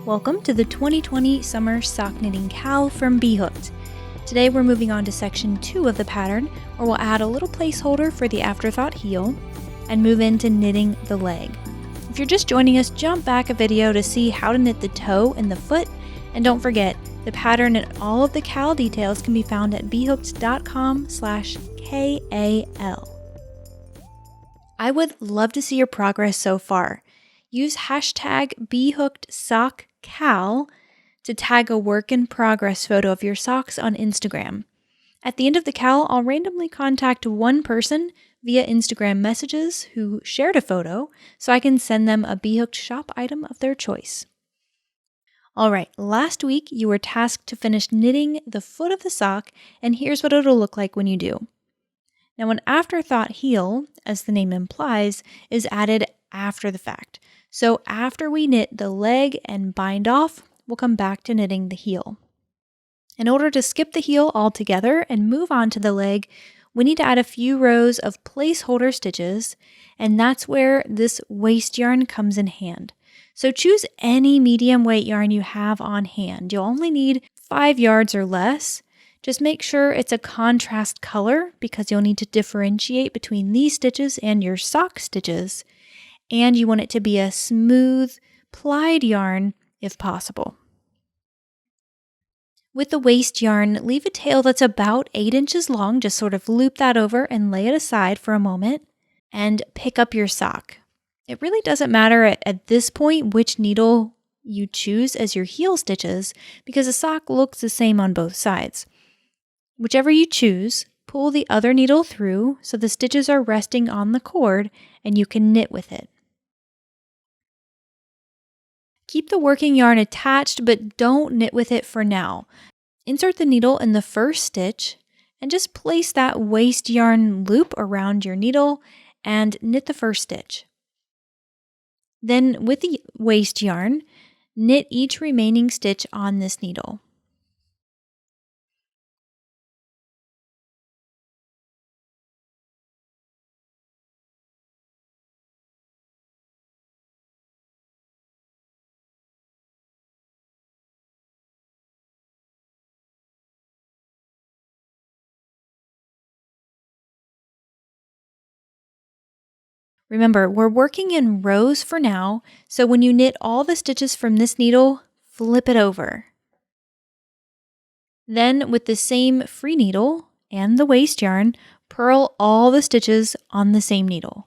Welcome to the 2020 Summer Sock Knitting KAL from B.Hooked. Today we're moving on to section 2 of the pattern, where we'll add a little placeholder for the afterthought heel and move into knitting the leg. If you're just joining us, jump back a video to see how to knit the toe and the foot, and don't forget, the pattern and all of the KAL details can be found at bhooked.com/KAL. I would love to see your progress so far. Use hashtag BHookedSockKAL to tag a work in progress photo of your socks on Instagram. At the end of the KAL, I'll randomly contact one person via Instagram messages who shared a photo so I can send them a B.Hooked shop item of their choice. Alright, last week you were tasked to finish knitting the foot of the sock, and here's what it'll look like when you do. Now, an afterthought heel, as the name implies, is added after the fact. So after we knit the leg and bind off, we'll come back to knitting the heel. In order to skip the heel altogether and move on to the leg, we need to add a few rows of placeholder stitches, and that's where this waste yarn comes in hand. So choose any medium weight yarn you have on hand. You'll only need 5 yards or less. Just make sure it's a contrast color because you'll need to differentiate between these stitches and your sock stitches. And you want it to be a smooth, plied yarn if possible. With the waste yarn, leave a tail that's about 8 inches long. Just sort of loop that over and lay it aside for a moment and pick up your sock. It really doesn't matter at this point which needle you choose as your heel stitches because a sock looks the same on both sides. Whichever you choose, pull the other needle through so the stitches are resting on the cord and you can knit with it. Keep the working yarn attached, but don't knit with it for now. Insert the needle in the first stitch and just place that waste yarn loop around your needle and knit the first stitch. Then with the waste yarn, knit each remaining stitch on this needle. Remember, we're working in rows for now, so when you knit all the stitches from this needle, flip it over. Then with the same free needle and the waste yarn, purl all the stitches on the same needle.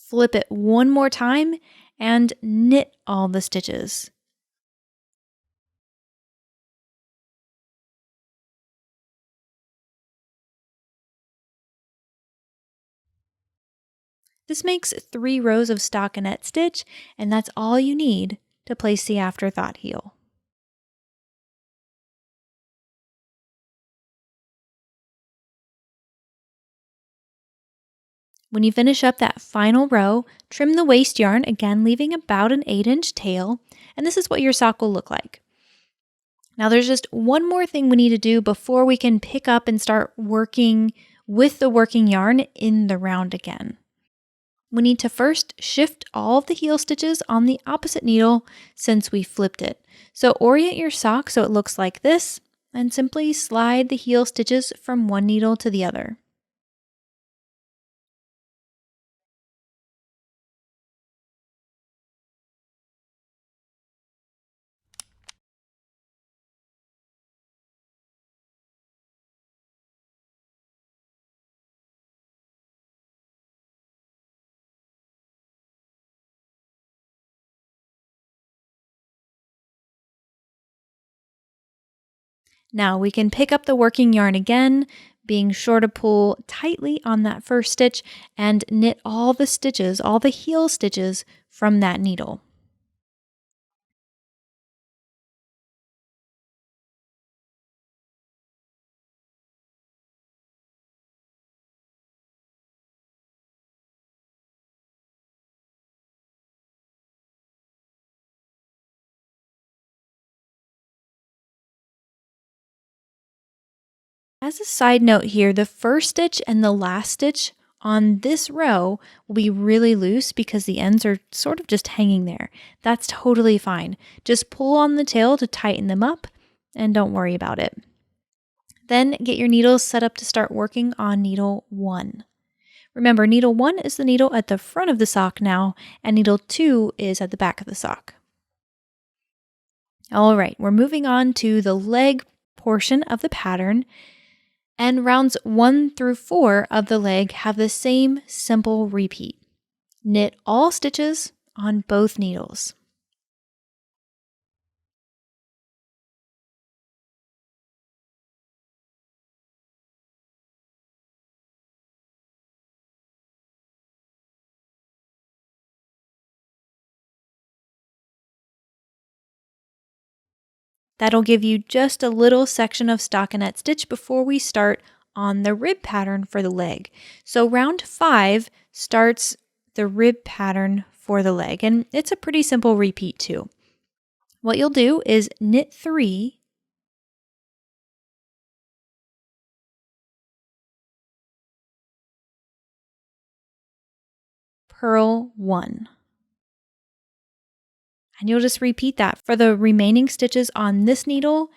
Flip it one more time and knit all the stitches. This makes 3 rows of stockinette stitch, and that's all you need to place the afterthought heel. When you finish up that final row, trim the waste yarn, again leaving about an 8-inch tail, and this is what your sock will look like. Now there's just one more thing we need to do before we can pick up and start working with the working yarn in the round again. We need to first shift all of the heel stitches on the opposite needle since we flipped it. So orient your sock so it looks like this, and simply slide the heel stitches from one needle to the other. Now we can pick up the working yarn again, being sure to pull tightly on that first stitch and knit all the stitches, all the heel stitches from that needle. As a side note here, the first stitch and the last stitch on this row will be really loose because the ends are sort of just hanging there. That's totally fine. Just pull on the tail to tighten them up and don't worry about it. Then get your needles set up to start working on needle 1. Remember, needle 1 is the needle at the front of the sock now, and needle 2 is at the back of the sock. All right, we're moving on to the leg portion of the pattern, and rounds 1 through 4 of the leg have the same simple repeat. Knit all stitches on both needles. That'll give you just a little section of stockinette stitch before we start on the rib pattern for the leg. So round 5 starts the rib pattern for the leg, and it's a pretty simple repeat too. What you'll do is knit 3, purl 1. And you'll just repeat that for the remaining stitches on this needle.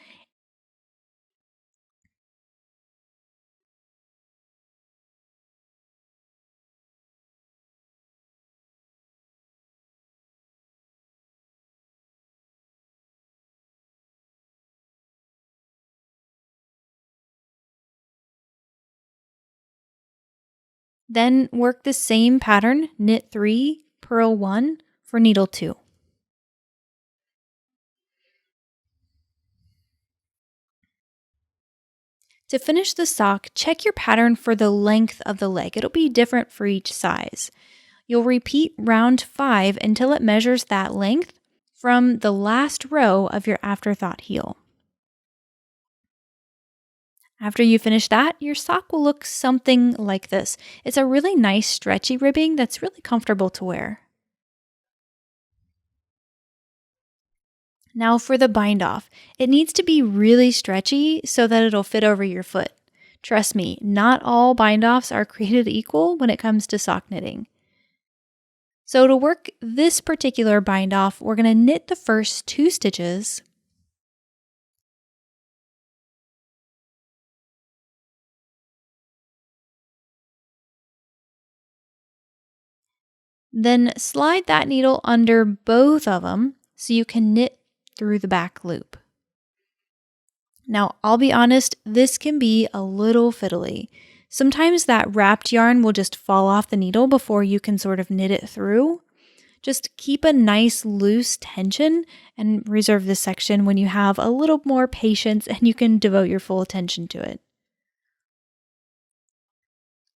Then work the same pattern, knit 3, purl 1 for needle 2. To finish the sock, check your pattern for the length of the leg. It'll be different for each size. You'll repeat round 5 until it measures that length from the last row of your afterthought heel. After you finish that, your sock will look something like this. It's a really nice stretchy ribbing that's really comfortable to wear. Now for the bind off. It needs to be really stretchy so that it'll fit over your foot. Trust me, not all bind offs are created equal when it comes to sock knitting. So to work this particular bind off, we're going to knit the first 2 stitches. Then slide that needle under both of them so you can knit through the back loop. Now, I'll be honest, this can be a little fiddly. Sometimes that wrapped yarn will just fall off the needle before you can sort of knit it through. Just keep a nice loose tension and reserve this section when you have a little more patience and you can devote your full attention to it.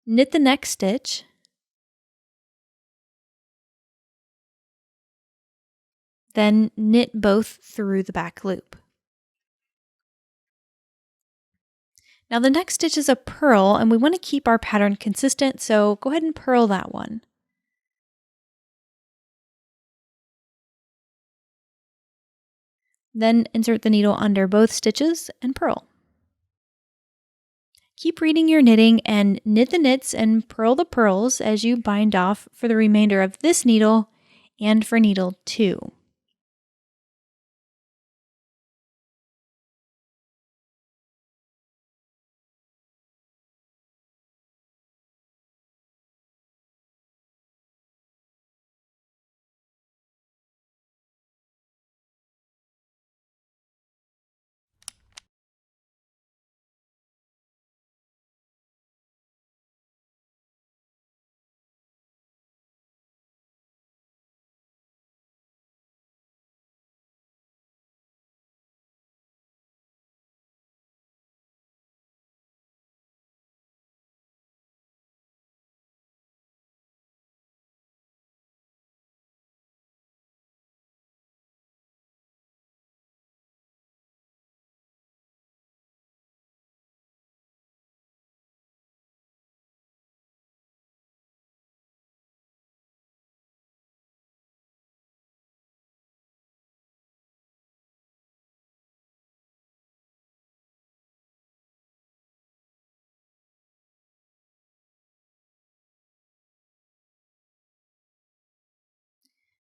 Knit the next stitch. Then knit both through the back loop. Now the next stitch is a purl, and we want to keep our pattern consistent, so go ahead and purl that one. Then insert the needle under both stitches and purl. Keep reading your knitting and knit the knits and purl the purls as you bind off for the remainder of this needle and for needle 2.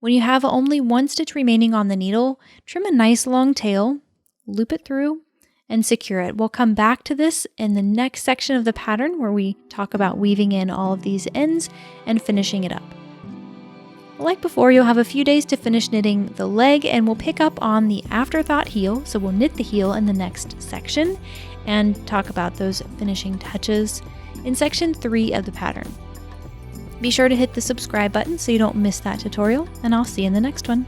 When you have only one stitch remaining on the needle, trim a nice long tail, loop it through, and secure it. We'll come back to this in the next section of the pattern where we talk about weaving in all of these ends and finishing it up. Like before, you'll have a few days to finish knitting the leg, and we'll pick up on the afterthought heel. So we'll knit the heel in the next section and talk about those finishing touches in section 3 of the pattern. Be sure to hit the subscribe button so you don't miss that tutorial, and I'll see you in the next one.